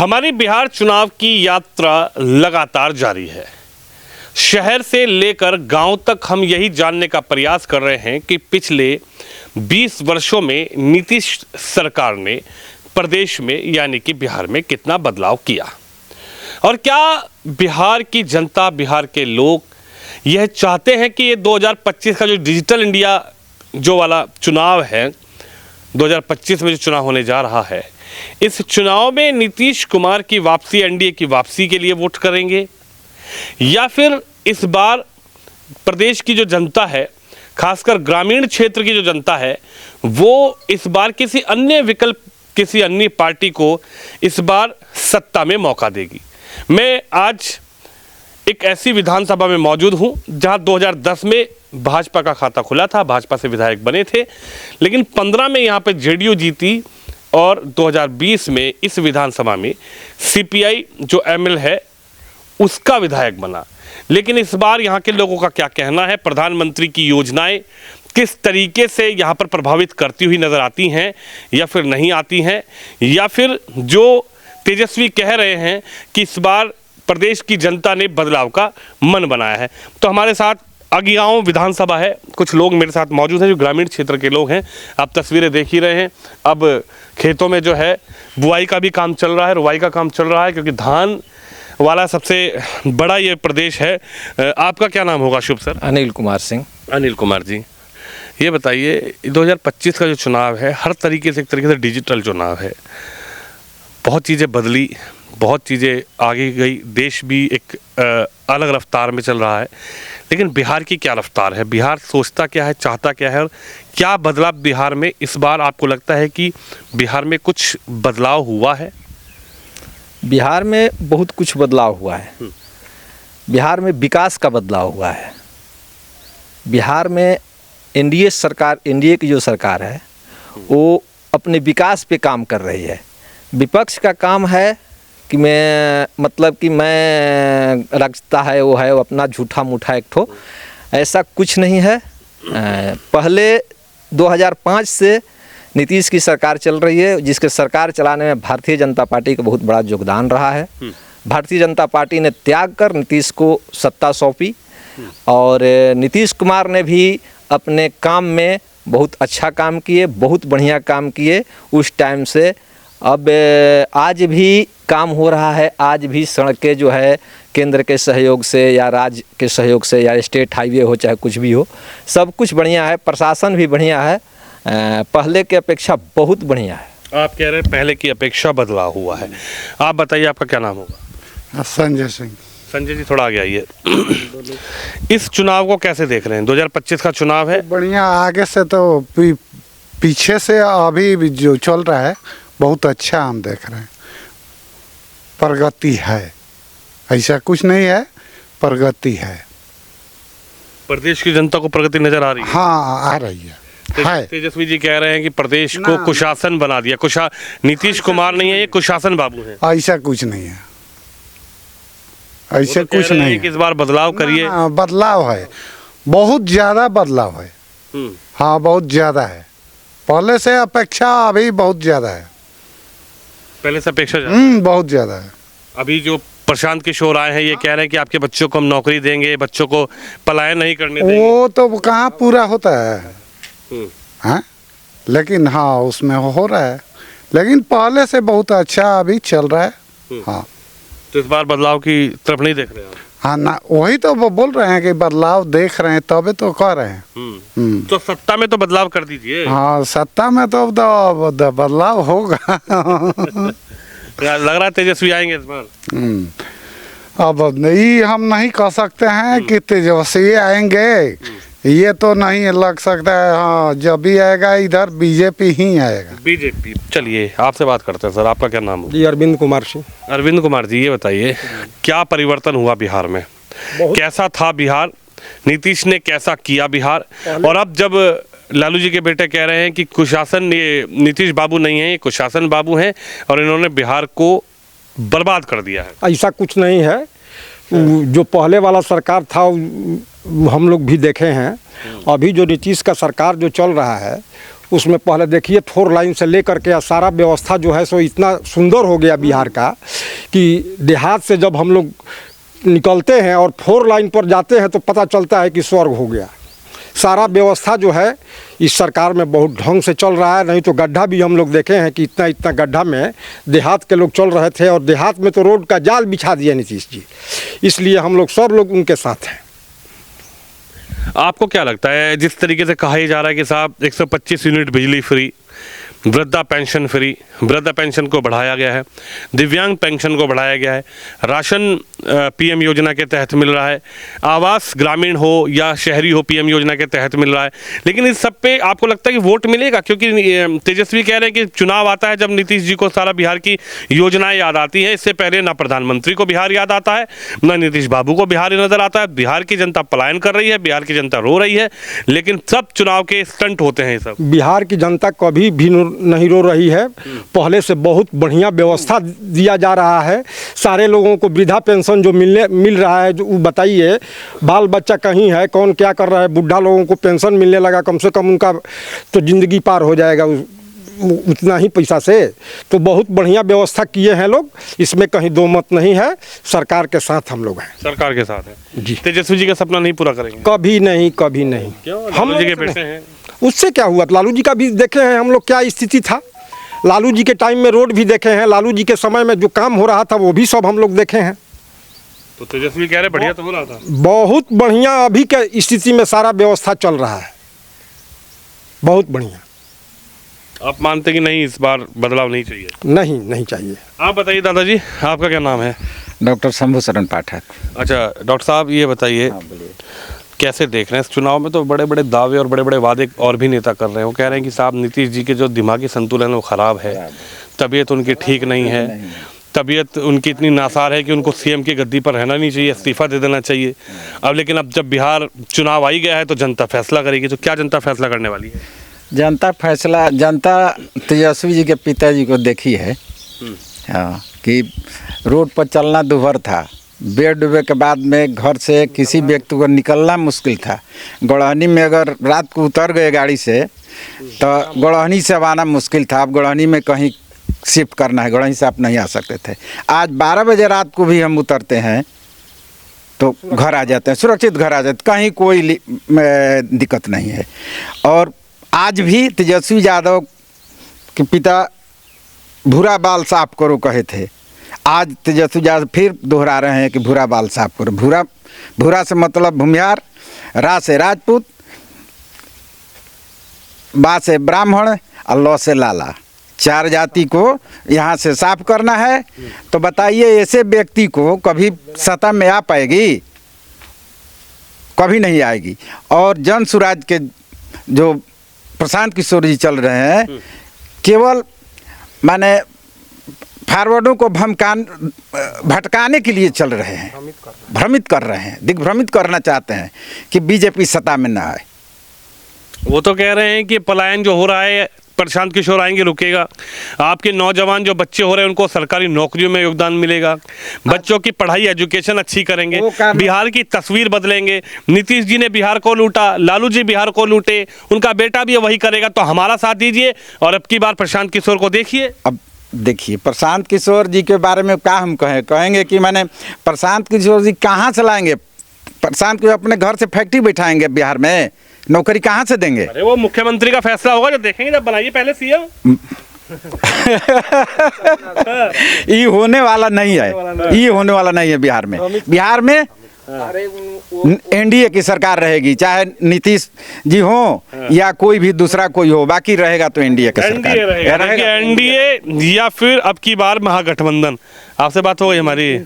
हमारी बिहार चुनाव की यात्रा लगातार जारी है। शहर से लेकर गांव तक हम यही जानने का प्रयास कर रहे हैं कि पिछले 20 वर्षों में नीतीश सरकार ने प्रदेश में यानी कि बिहार में कितना बदलाव किया और क्या बिहार की जनता, बिहार के लोग यह चाहते हैं कि ये 2025 का जो डिजिटल इंडिया जो वाला चुनाव है, 2025 में जो चुनाव होने जा रहा है, इस चुनाव में नीतीश कुमार की वापसी, एनडीए की वापसी के लिए वोट करेंगे या फिर इस बार प्रदेश की जो जनता है, खासकर ग्रामीण क्षेत्र की जो जनता है, वो इस बार किसी अन्य विकल्प, किसी अन्य पार्टी को इस बार सत्ता में मौका देगी। मैं आज एक ऐसी विधानसभा में मौजूद हूं जहां 2010 में भाजपा का खाता खुला था, भाजपा से विधायक बने थे, लेकिन 15 में यहां पे जेडीयू जीती और 2020 में इस विधानसभा में सीपीआई जो एमएल है उसका विधायक बना। लेकिन इस बार यहाँ के लोगों का क्या कहना है, प्रधानमंत्री की योजनाएं किस तरीके से यहाँ पर प्रभावित करती हुई नज़र आती हैं या फिर नहीं आती हैं, या फिर जो तेजस्वी कह रहे हैं कि इस बार प्रदेश की जनता ने बदलाव का मन बनाया है। तो हमारे साथ अगियाओं विधानसभा है, कुछ लोग मेरे साथ मौजूद हैं जो ग्रामीण क्षेत्र के लोग हैं। आप तस्वीरें देख ही रहे हैं। अब खेतों में जो है बुआई का भी काम चल रहा है, रुवाई का काम चल रहा है, क्योंकि धान वाला सबसे बड़ा ये प्रदेश है। आपका क्या नाम होगा शुभ सर? अनिल कुमार सिंह। अनिल कुमार जी, ये बताइए 2025 का जो चुनाव है, हर तरीके से एक तरीके से डिजिटल चुनाव है। बहुत चीज़ें बदली, बहुत चीज़ें आगे गई, देश भी एक अलग रफ्तार में चल रहा है, लेकिन बिहार की क्या रफ्तार है? बिहार सोचता क्या है, चाहता क्या है, और क्या बदलाव बिहार में इस बार आपको लगता है कि बिहार में कुछ बदलाव हुआ है? बिहार में बहुत कुछ बदलाव हुआ है। बिहार में विकास का बदलाव हुआ है। बिहार में एनडीए सरकार, एनडीए की जो सरकार है वो अपने विकास पे काम कर रही है। विपक्ष का काम है कि मैं रखता है वो है, वो अपना झूठा मूठा एक ठो, ऐसा कुछ नहीं है। पहले 2005 से नीतीश की सरकार चल रही है, जिसके सरकार चलाने में भारतीय जनता पार्टी का बहुत बड़ा योगदान रहा है। भारतीय जनता पार्टी ने त्याग कर नीतीश को सत्ता सौंपी और नीतीश कुमार ने भी अपने काम में बहुत अच्छा काम किए, बहुत बढ़िया काम किए उस टाइम से। अब आज भी काम हो रहा है, आज भी सड़कें जो है केंद्र के सहयोग से या राज्य के सहयोग से या स्टेट हाईवे हो चाहे कुछ भी हो, सब कुछ बढ़िया है। प्रशासन भी बढ़िया है, पहले के अपेक्षा बहुत बढ़िया है। आप कह रहे हैं पहले की अपेक्षा बदलाव हुआ है। आप बताइए, आपका क्या नाम होगा? संजय सिंह। संजय जी, थोड़ा आगे आइए। इस चुनाव को कैसे देख रहे हैं? 2025 का चुनाव है, बढ़िया। आगे से तो पीछे से अभी जो चल रहा है बहुत अच्छा हम देख रहे हैं। प्रगति है, ऐसा कुछ नहीं है, प्रगति है। प्रदेश की जनता को प्रगति नजर आ रही है? हाँ, आ रही है। तेजस्वी जी कह रहे हैं कि प्रदेश को कुशासन बना दिया। नीतीश कुमार नहीं है, ये कुशासन बाबू है। ऐसा कुछ नहीं है, ऐसा कुछ नहीं है। इस बार बदलाव करिए। बदलाव है, बहुत ज़्यादा बदलाव है। हाँ, बहुत ज़्यादा है। पहले से अपेक्षा अभी बहुत ज़्यादा है। पहले से अपेक्षा बहुत ज़्यादा है। अभी जो प्रशांत किशोर आए हैं, ये कह रहे हैं कि आपके बच्चों को हम नौकरी देंगे, बच्चों को पलायन नहीं करने देंगे। वो तो कहाँ पूरा होता है, हाँ? लेकिन हाँ, उसमें हो रहा है, लेकिन पहले से बहुत अच्छा अभी चल रहा है। हाँ, तो इस बार बदलाव की तरफ नहीं देख रहे हैं? हाँ ना, वही तो वो बोल रहे हैं कि बदलाव देख रहे हैं, तभी तो कह रहे हैं। तो सत्ता में तो बदलाव कर दीजिए। हाँ, सत्ता में तो बदलाव होगा। लग रहा है तेजस्वी आएंगे इस बार। अब नहीं, हम नहीं कह सकते हैं कि तेजस्वी आएंगे, ये तो नहीं लग सकता है। हाँ, जब भी आएगा इधर बीजेपी ही आएगा। बीजेपी। चलिए आपसे बात करते हैं। सर, आपका क्या नाम है? जी, अरविंद कुमार सिंह। अरविंद कुमार जी, ये बताइए क्या परिवर्तन हुआ बिहार में? कैसा था बिहार? नीतीश ने कैसा किया बिहार? और अब जब लालू जी के बेटे कह रहे हैं कि कुशासन, ये नीतीश बाबू नहीं है, ये कुशासन बाबू हैं और इन्होंने बिहार को बर्बाद कर दिया है। ऐसा कुछ नहीं है। जो पहले वाला सरकार था हम लोग भी देखे हैं। अभी जो नीतीश का सरकार जो चल रहा है उसमें पहले देखिए 4 लाइन से लेकर के सारा व्यवस्था जो है सो इतना सुंदर हो गया बिहार का कि देहात से जब हम लोग निकलते हैं और 4 लाइन पर जाते हैं तो पता चलता है कि स्वर्ग हो गया। सारा व्यवस्था जो है इस सरकार में बहुत ढंग से चल रहा है। नहीं तो गड्ढा भी हम लोग देखे हैं कि इतना इतना गड्ढा में देहात के लोग चल रहे थे और देहात में तो रोड का जाल बिछा दिया नीतीश जी। इसलिए हम लोग सब लोग उनके साथ हैं। आपको क्या लगता है, जिस तरीके से कहा ही जा रहा है कि साहब 125 यूनिट बिजली फ्री, वृद्धा पेंशन फ्री, वृद्धा पेंशन को बढ़ाया गया है, दिव्यांग पेंशन को बढ़ाया गया है, राशन पीएम योजना के तहत मिल रहा है, आवास ग्रामीण हो या शहरी हो पीएम योजना के तहत मिल रहा है, लेकिन इस सब पे आपको लगता है कि वोट मिलेगा? क्योंकि तेजस्वी कह रहे हैं कि चुनाव आता है जब नीतीश जी को सारा बिहार की योजनाएं याद आती हैं। इससे पहले ना प्रधानमंत्री को बिहार याद आता है, ना नीतीश बाबू को बिहार नजर आता है। बिहार की जनता पलायन कर रही है, बिहार की जनता रो रही है, लेकिन सब चुनाव के स्टंट होते हैं। ये सब बिहार की जनता कभी भी नहीं रो रही है। पहले से बहुत बढ़िया व्यवस्था दिया जा रहा है। सारे लोगों को वृद्धा पेंशन जो मिल रहा है, जो बताइए बाल बच्चा कहीं है, कौन क्या कर रहा है, बुढ़ा लोगों को पेंशन मिलने लगा, कम से कम उनका तो ज़िंदगी पार हो जाएगा उतना ही पैसा से। तो बहुत बढ़िया व्यवस्था किए हैं लोग, इसमें कहीं दो मत नहीं है। सरकार के साथ हम लोग हैं, सरकार के साथ है जी। तेजस्वी जी का सपना नहीं पूरा करेंगे? कभी नहीं, कभी नहीं। हम जी के बेटे हैं, उससे क्या हुआ? लालू जी का भी देखे हैं हम लोग, क्या स्थिति था। लालू जी के टाइम में रोड भी देखे हैं, लालू जी के समय में जो काम हो रहा था वो भी सब हम लोग देखे हैं। तो तेजस्वी कह रहे बढ़िया तो हो रहा था, बहुत बढ़िया। अभी के स्थिति में सारा व्यवस्था चल रहा है, बहुत बढ़िया। आप मानते कि नहीं, इस बार बदलाव नहीं चाहिए? नहीं चाहिए। आप बताइए दादाजी, आपका क्या नाम है? डॉक्टर शंभू शरण पाठक। अच्छा डॉक्टर साहब, ये बताइए कैसे देख रहे हैं इस चुनाव में? तो बड़े बड़े दावे और बड़े बड़े वादे और भी नेता कर रहे हैं। वो कह रहे हैं कि साहब नीतीश जी के जो दिमागी संतुलन वो ख़राब है, तबीयत उनकी ठीक नहीं है, तबीयत उनकी इतनी नासार है कि उनको सीएम की गद्दी पर रहना नहीं चाहिए, इस्तीफा दे देना चाहिए। लेकिन अब जब बिहार चुनाव आ ही गया है तो जनता फैसला करेगी। तो क्या जनता फैसला करने वाली है? जनता तेजस्वी जी के पिताजी को देखी है, हाँ, कि रोड पर चलना दुभर था। बेड डूबे के बाद में घर से किसी व्यक्ति को निकलना मुश्किल था। गड़हनी में अगर रात को उतर गए गाड़ी से तो गड़हनी से आना मुश्किल था। अब गड़हनी में कहीं शिफ्ट करना है, गड़हनी से आप नहीं आ सकते थे। आज 12 बजे रात को भी हम उतरते हैं तो घर आ जाते हैं, सुरक्षित घर आ जाते, कहीं कोई दिक्कत नहीं है। और आज भी तेजस्वी यादव के पिता भूरा बाल साफ करो कहे थे, आज तेजस्वी यादव फिर दोहरा रहे हैं कि भूरा बाल साफ करो। भूरा से मतलब भूमिहार, रा से राजपूत, बा से ब्राह्मण और लौ से लाला, 4 जाति को यहाँ से साफ करना है। तो बताइए ऐसे व्यक्ति को कभी सत्ता में आ पाएगी? कभी नहीं आएगी। और जन सुराज के जो प्रशांत किशोर जी चल रहे हैं, केवल माने फॉरवर्डों को भटकाने के लिए चल रहे हैं, भ्रमित कर रहे हैं, दिग्भ्रमित करना चाहते हैं कि बीजेपी सत्ता में ना आए। वो तो कह रहे हैं कि पलायन जो हो रहा है प्रशांत किशोर आएंगे रुकेगा, आपके नौजवान जो बच्चे हो रहे हैं उनको सरकारी नौकरियों में योगदान मिलेगा, बच्चों की पढ़ाई एजुकेशन अच्छी करेंगे, बिहार की तस्वीर बदलेंगे। नीतीश जी ने बिहार को लूटा, लालू जी बिहार को लूटे, उनका बेटा भी वही करेगा। तो हमारा साथ दीजिए और अब की बार प्रशांत किशोर को देखिए। अब देखिए प्रशांत किशोर जी के बारे में क्या हम कहेंगे कि मैंने प्रशांत किशोर जी कहाँ से लाएंगे? प्रशांत को अपने घर से फैक्ट्री बैठाएंगे बिहार में, नौकरी कहाँ से देंगे? अरे वो मुख्यमंत्री का फैसला होगा, जो देखेंगे जब बनाइए पहले सीएम। ये होने वाला नहीं है, ये होने वाला नहीं है बिहार में। बिहार में एनडीए की सरकार रहेगी, चाहे नीतीश जी हो या कोई भी दूसरा कोई हो, बाकी रहेगा तो एनडीए का सरकार रहेगा। एनडीए या फिर अब की बार महागठबंधन। आपसे बात हो गई हमारी?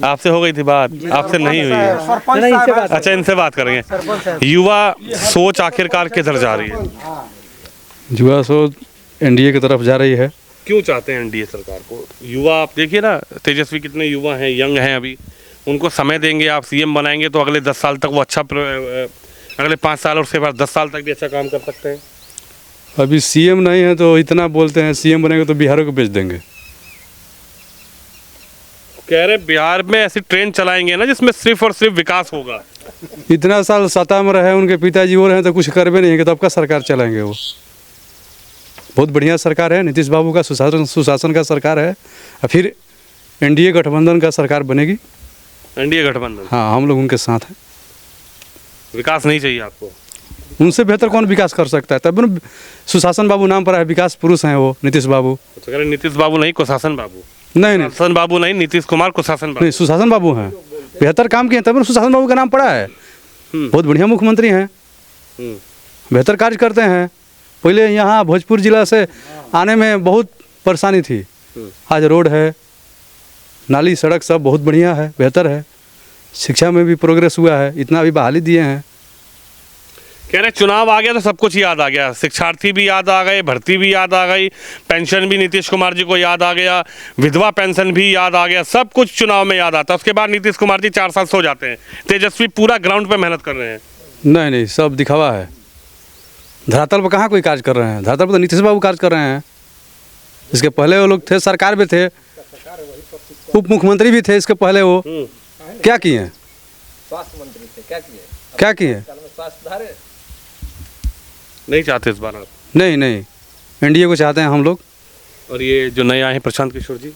आपसे हो गई थी बात? आपसे नहीं हुई है? अच्छा, इनसे बात करेंगे। युवा सोच आखिरकार किधर जा रही है? युवा सोच एनडीए की तरफ जा रही है। क्यों चाहते हैं एनडीए सरकार को युवा? आप देखिए ना, तेजस्वी कितने युवा हैं, यंग हैं अभी। उनको समय देंगे, आप सीएम बनाएंगे तो अगले 10 साल तक वो अच्छा, अगले 5 साल और उसके बाद 10 साल तक भी अच्छा काम कर सकते हैं। अभी सीएम नहीं है तो इतना बोलते हैं, सीएम बनेंगे तो बिहार को बेच देंगे। कह रहे बिहार में ऐसी ट्रेन चलाएंगे ना जिसमें सिर्फ और सिर्फ विकास होगा। इतना साल सत्ता में रहे, उनके पिताजी हो रहे हैं तो कुछ करवे नहीं है, तब का सरकार चलाएंगे वो? बहुत बढ़िया सरकार है, नीतीश बाबू का सुशासन का सरकार है। और फिर एनडीए गठबंधन का सरकार बनेगी। एनडीए गठबंधन, हाँ, हम लोग उनके साथ हैं। विकास नहीं चाहिए आपको? उनसे बेहतर कौन विकास कर सकता है? तब न सुशासन बाबू नाम पर है, विकास पुरुष हैं वो, नीतीश बाबू। तो कह रहे नीतीश बाबू नहीं, कुशासन बाबू। नहीं नहीं कुशासन बाबू नहीं, नीतीश कुमार कुशासन बाबू। नहीं, सुशासन बाबू हैं, बेहतर काम किए तब न सुशासन बाबू का नाम पड़ा है। बहुत बढ़िया मुख्यमंत्री हैं, बेहतर कार्य करते हैं। पहले यहाँ भोजपुर जिला से आने में बहुत परेशानी थी, आज रोड है, नाली सड़क सब बहुत बढ़िया है, बेहतर है। शिक्षा में भी प्रोग्रेस हुआ है, इतना भी बहाली दिए हैं। कह रहे चुनाव आ गया तो सब कुछ याद आ गया, शिक्षार्थी भी याद आ गए, भर्ती भी याद आ गई, पेंशन भी नीतीश कुमार जी को याद आ गया, विधवा पेंशन भी याद आ गया, सब कुछ चुनाव में याद आता है। उसके बाद नीतीश कुमार जी 4 साल सो जाते हैं, तेजस्वी पूरा ग्राउंड पे मेहनत कर रहे हैं। नहीं नहीं, सब दिखावा है। धरातल पर कहाँ कोई कार्य कर रहे हैं? धरातल पर तो नीतीश बाबू कार्य कर रहे हैं। इसके पहले वो लोग थे, सरकार में थे, उप मुख्यमंत्री भी थे इसके पहले। वो क्या किए? स्वास्थ्य मंत्री थे, क्या किए? नहीं चाहते इस बार आप? नहीं नहीं, एनडीए को चाहते हैं हम लोग। और ये जो नए आए हैं प्रशांत किशोर जी?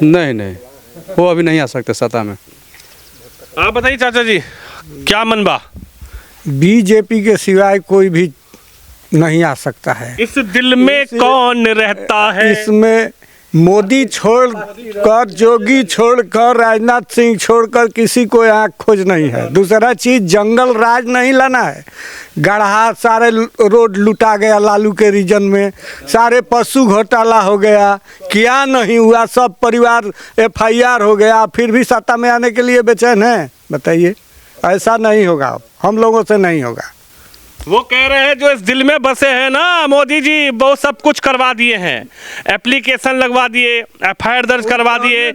नहीं नहीं, वो अभी नहीं आ सकते सत्ता में। आप बताइए चाचा जी, क्या मन बा? बीजेपी के सिवाय कोई भी नहीं आ सकता है। इस दिल में कौन रहता है? इसमें मोदी छोड़कर, योगी छोड़कर, राजनाथ सिंह छोड़कर किसी को यहाँ खोज नहीं है। दूसरा चीज, जंगल राज नहीं लाना है। गढ़ा सारे रोड लुटा गया लालू के रीजन में, सारे पशु घोटाला हो गया, क्या नहीं हुआ, सब परिवार FIR हो गया, फिर भी सत्ता में आने के लिए बेचैन है। बताइए, ऐसा नहीं होगा, हम लोगों से नहीं होगा। वो कह रहे हैं जो इस दिल में बसे हैं ना मोदी जी, वो सब कुछ करवा दिए हैं, एप्लीकेशन लगवा दिए, FIR दर्ज करवा दिए,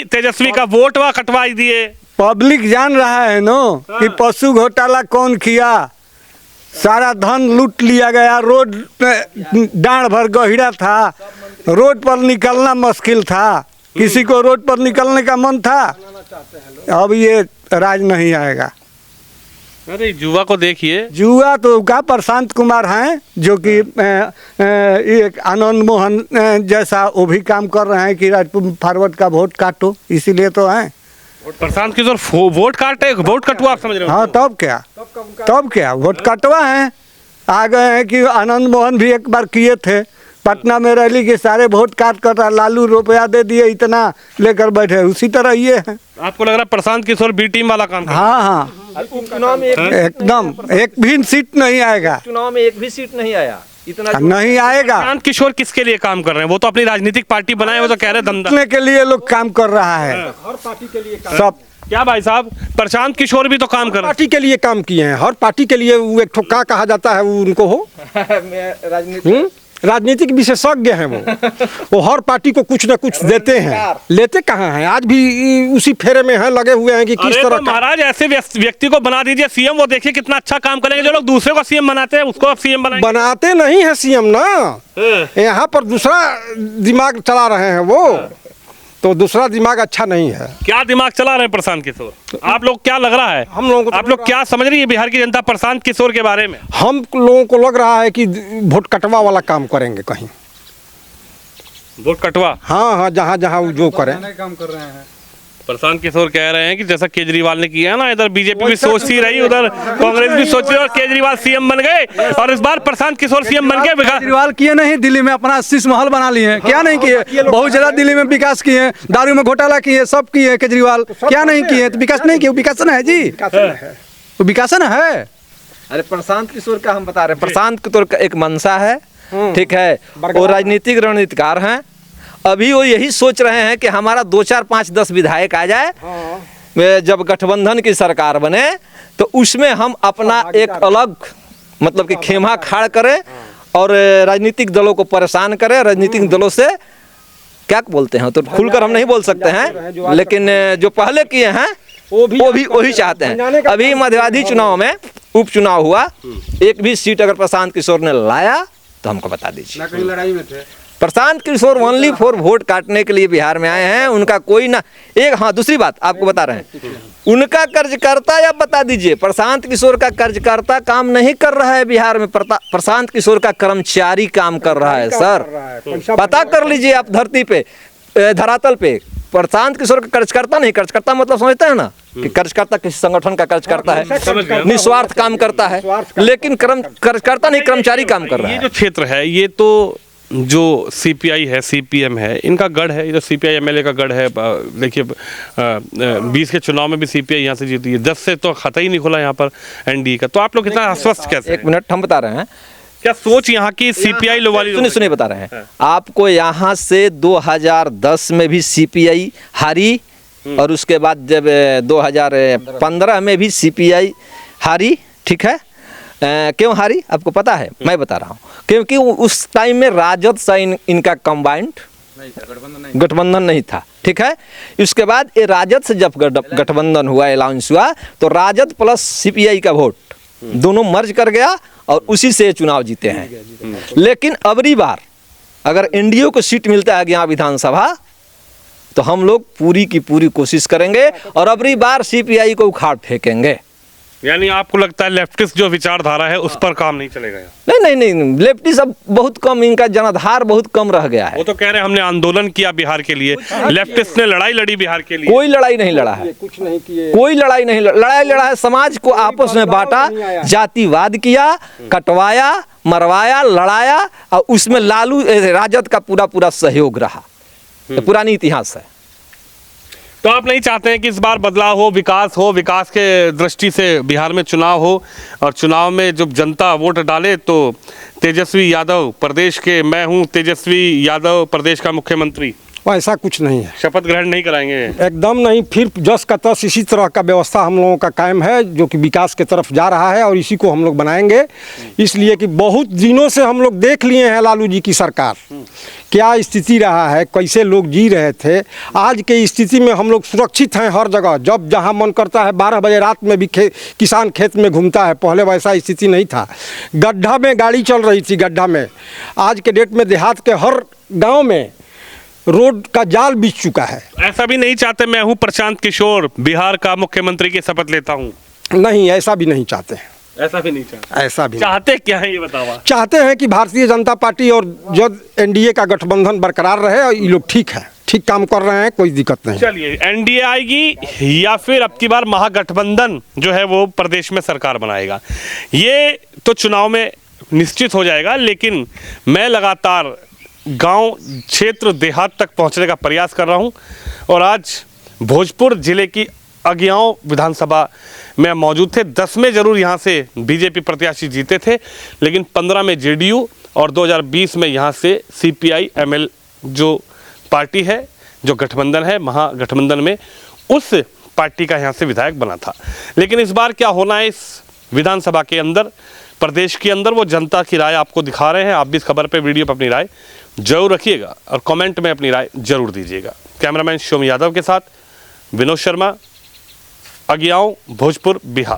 तेजस्वी का वोट वा कटवा दिए। पब्लिक जान रहा है नो कि पशु घोटाला कौन किया, सारा धन लूट लिया गया, रोड डांड भर गहिरा था, रोड पर निकलना मुश्किल था, किसी को रोड पर निकलने का मन था। अब ये राज नहीं आएगा। अरे जुआ को देखिए, जुआ तो का प्रशांत कुमार हैं जो कि एक आनंद मोहन जैसा वो भी काम कर रहे हैं कि राजपूत फॉरवर्ड का वोट काटो, इसीलिए तो हैं। प्रशांत किशोर वोट काटे, वोट कटवा, आप समझ रहे हो? हाँ, तब क्या वोट कटवा है। आ गए हैं कि आनंद मोहन भी एक बार किए थे, पटना में रैली के सारे वोट काट कर लालू रुपया दे दिए, इतना लेकर बैठे, उसी तरह ये है। आपको लग रहा है प्रशांत किशोर बी टीम वाला काम? हाँ, उपचुनाव में एकदम एक भी सीट नहीं आएगा। चुनाव में एक भी सीट नहीं आया, इतना नहीं आएगा। प्रशांत किशोर किसके लिए काम कर रहे हैं? वो तो अपनी राजनीतिक पार्टी बनाए, वो तो कह रहे हैं धंधा के लिए लोग काम कर रहा है, हर पार्टी के लिए सब। क्या भाई साहब, प्रशांत किशोर भी तो काम कर रहे हैं। पार्टी के लिए काम किए हैं, हर पार्टी के लिए। वो एक ठो का कहा जाता है, वो उनको हो राजनीतिक विशेषज्ञ हैं वो हर पार्टी को कुछ न कुछ देते हैं। लेते कहाँ हैं? आज भी उसी फेरे में हैं, लगे हुए हैं कि किस तरह। तो महाराज ऐसे व्यक्ति को बना दीजिए सीएम, वो देखिए कितना अच्छा काम करेंगे। जो लोग दूसरे को सीएम बनाते हैं उसको आप सीएम बनाते नहीं है सीएम ना, यहाँ पर दूसरा दिमाग चला रहे हैं वो, तो दूसरा दिमाग अच्छा नहीं है। क्या दिमाग चला रहे हैं प्रशांत किशोर? आप लोग क्या लग रहा है, हम लोगों को आप लोग क्या समझ रही है बिहार की जनता प्रशांत किशोर के बारे में? हम लोगों को लग रहा है कि वोट कटवा वाला काम करेंगे कहीं। वोट कटवा? हाँ, जहाँ जहाँ वो जो करें। काम कर रहे हैं। प्रशांत किशोर कह रहे हैं कि जैसा केजरीवाल ने किया है ना, इधर बीजेपी भी सोचती रही, उधर कांग्रेस भी सोच रही, और केजरीवाल सीएम बन गए, और इस बार प्रशांत किशोर सीएम बन गए। केजरीवाल किए नहीं, दिल्ली में अपना शीश महल बना लिए हैं। क्या नहीं किए? बहुत ज्यादा दिल्ली में विकास किए, दारू में घोटाला किए, सब किए केजरीवाल। क्या नहीं किए? तो विकास नहीं किए, विकासन है जी, वो विकासन है। अरे प्रशांत किशोर का हम बता रहे हैं, प्रशांत किशोर का एक मंशा है, ठीक है, वो राजनीतिक रणनीतिकार हैं। अभी वो यही सोच रहे हैं कि हमारा 2, 4, 5, 10 विधायक आ जाए, जब गठबंधन की सरकार बने तो उसमें हम अपना एक अलग मतलब कि खेमा खाड़ करें और राजनीतिक दलों को परेशान करें। राजनीतिक दलों से क्या बोलते हैं तो खुलकर हम नहीं बोल सकते हैं, लेकिन जो पहले किए हैं वो भी वही चाहते हैं। अभी मध्यावधि चुनाव में उपचुनाव हुआ, एक भी सीट अगर प्रशांत किशोर ने लाया तो हमको बता दीजिए। कहीं लड़ाई में थे, Prashant Kishor only for vote काटने के लिए बिहार में आए हैं। उनका कोई ना एक, हाँ दूसरी बात आपको बता रहे हैं, उनका कर्जकर्ता या बता दीजिए, प्रशांत किशोर का कर्जकर्ता काम नहीं कर रहा है बिहार में, प्रशांत किशोर का कर्मचारी काम कर रहा है सर। पता कर लीजिए आप धरती पे, धरातल पे, प्रशांत किशोर का कर्जकर्ता नहीं, कर्जकर्ता मतलब समझते हैं ना कि कर्जकर्ता किसी संगठन का कर्जकर्ता है, निस्वार्थ काम करता है, लेकिन कर्जकर्ता नहीं, कर्मचारी काम कर रहा है। ये जो क्षेत्र है ये तो जो सीपीआई है, सीपीएम है, इनका गढ़ है, इधर सीपीआई एमएलए का गढ़ है। देखिए 20 के चुनाव में भी सीपीआई यहाँ से जीती है, 10 से तो खाता ही नहीं खुला यहाँ पर एनडीए का। तो आप लोग कितना आश्वस्त कैसे? एक मिनट हम बता रहे हैं, क्या सोच यहाँ की सीपीआई लोग सुनिए बता रहे हैं आपको। यहाँ से 2010 में भी सीपीआई हारी, और उसके बाद जब 2015 में भी सीपीआई हारी, ठीक है। क्यों हारी आपको पता है? मैं बता रहा हूँ, क्योंकि उस टाइम में राजद से इनका कंबाइंड गठबंधन नहीं था, ठीक है। उसके बाद ये राजद से जब गठबंधन हुआ, अलाउंस हुआ, तो राजद प्लस सीपीआई का वोट दोनों मर्ज कर गया और उसी से चुनाव जीते हैं। लेकिन अबरी बार अगर एनडीए को सीट मिलता है यहाँ विधानसभा, तो हम लोग पूरी की पूरी कोशिश करेंगे और अबरी बार सीपीआई को उखाड़ फेंकेंगे। यानी आपको लगता है लेफ्टिस्ट जो विचारधारा है उस पर काम नहीं चलेगा? नहीं, लेफ्टिस्ट अब बहुत कम, इनका जनाधार बहुत कम रह गया है। वो तो कह रहे हैं हमने आंदोलन किया बिहार के लिए, लेफ्टिस्ट ने लड़ाई लड़ी बिहार के लिए। कोई लड़ाई नहीं लड़ा है, कुछ नहीं किए, कोई लड़ाई नहीं लड़ा है। समाज को आपस में बांटा, जातिवाद किया, कटवाया, मरवाया, लड़ाया, और उसमें लालू राजद का पूरा सहयोग रहा। पुरानी इतिहास है। तो आप नहीं चाहते हैं कि इस बार बदलाव हो, विकास के दृष्टि से बिहार में चुनाव हो, और चुनाव में जब जनता वोट डाले तो तेजस्वी यादव प्रदेश के, मैं हूं तेजस्वी यादव प्रदेश का मुख्यमंत्री? ऐसा कुछ नहीं है, शपथ ग्रहण नहीं कराएंगे? एकदम नहीं। फिर जस का तस इसी तरह का व्यवस्था हम लोगों का कायम है, जो कि विकास की तरफ जा रहा है, और इसी को हम लोग बनाएंगे। इसलिए कि बहुत दिनों से हम लोग देख लिए हैं लालू जी की सरकार क्या स्थिति रहा है, कैसे लोग जी रहे थे। आज के स्थिति में हम लोग सुरक्षित हैं हर जगह, जब जहां मन करता है 12 बजे रात में भी किसान खेत में घूमता है। पहले वैसा स्थिति नहीं था, गड्ढा में गाड़ी चल रही थी, गड्ढा में। आज के डेट में देहात के हर गांव में रोड का जाल बिछ चुका है। ऐसा भी नहीं चाहते मैं हूं प्रशांत किशोर बिहार का मुख्यमंत्री की शपथ लेता हूं? नहीं, ऐसा भी नहीं चाहते हैं। ऐसा भी नहीं चाहते? ऐसा भी चाहते क्या है ये बताओ? चाहते हैं कि भारतीय जनता पार्टी और जब एनडीए का गठबंधन बरकरार रहे, और ये लोग ठीक है, ठीक काम कर रहे हैं, कोई दिक्कत नहीं। चलिए, एनडीए आएगी या फिर अब की बार महागठबंधन जो है वो प्रदेश में सरकार बनाएगा, ये तो चुनाव में निश्चित हो जाएगा। लेकिन मैं लगातार गांव, क्षेत्र, देहात तक पहुंचने का प्रयास कर रहा हूं, और आज भोजपुर जिले की अगियाओं विधानसभा में मौजूद थे। 10 में जरूर यहां से बीजेपी प्रत्याशी जीते थे, लेकिन 15 में जेडीयू और 2020 में यहां से सीपीआई एमएल जो पार्टी है, जो गठबंधन है, महागठबंधन में, उस पार्टी का यहां से विधायक बना था। लेकिन इस बार क्या होना है इस विधानसभा के अंदर, प्रदेश के अंदर, वो जनता की राय आपको दिखा रहे हैं। आप भी इस खबर पे, वीडियो पर अपनी राय जरूर रखिएगा और कमेंट में अपनी राय जरूर दीजिएगा। कैमरामैन शिवम यादव के साथ विनोद शर्मा, अगियाओं, भोजपुर, बिहार।